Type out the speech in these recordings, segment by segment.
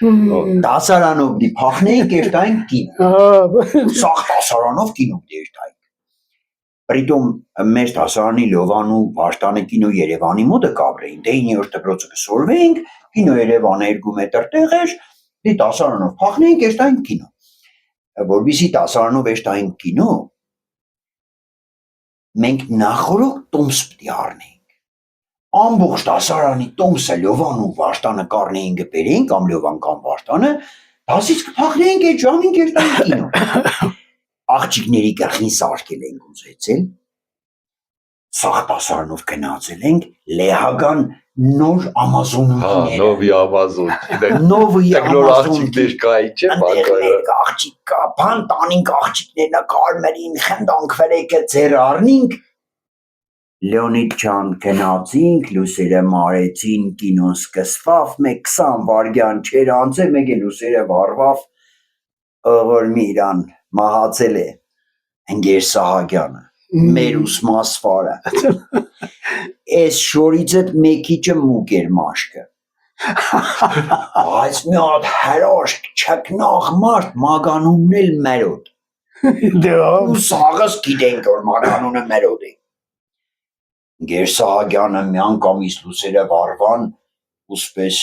Դասարանով դի փախնեինք երթային կինո։ Սաղ դասարանով կինո երթային։ Притом մեր դասարանի Լովան ու Վարդանը կինո Երևանի մոտը կաբրեին, դե 9-րդ դպրոցը կսորվեինք, կինո Երևանը 2 մետր տեղ էր, դի դասարանով փախնեինք երթային կինո։ Որպեսզի դասարանով երթային կինո, մենք նախորդ տոմս պիտի առնեինք։ Ամբողջ դասարանի տոմսը Լովան ու Վարդանը կառնեին գբերեին կամ Լովան կամ Վարդանը, դասից կփախնեինք այդ ժամին երթային կինո։ Աղջիկների գլխին սարքել ենք ուզեցել, սաղ դասարանով գնացել ենք լեհական նոր Ամազոնները։ Նովի Ամազոն։ Նովի աղջիկներ կայի չէ, բակայր։ Աղջիկ կա, բան տանինք աղջիկներն կարմերին խնդանք վրեկը ձեր առնինք։ Լեոնիդ ջան գնացինք, լուսերը մարեցին, կինոն սկսվավ, մեկ 20 վայրկյան չեր անցել, մեկ լուսերը վառվավ, ողորմի իրան մահացել է Ընկեր Սահակյանը, մեր ուսմասվարը։ Այս շորիցդ մեկիչը մուկ էր մաշկը։ Բայց մի հատ հրաշք չկնաղ մարդ մագանունն էլ մերոտ։ Ու սաղս գիտենք որ մագանունը մերոտ է։ Ընկեր Սահակյանը մի անգամից լուսերը վառվան, ուսպես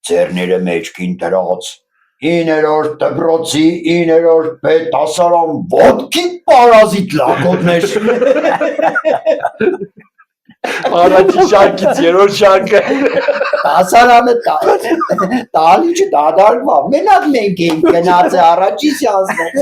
ձեռները մեջքին դրած 9-րդ դպրոցի 9-րդ պետասարան ոտքի պարազիտ լակոտներ։ Առաջի շարքից երրորդ շարքը։ Դասարանը տալիչը դադարվա, մենակ մենք ենք գնացել առաջի սյանսներ։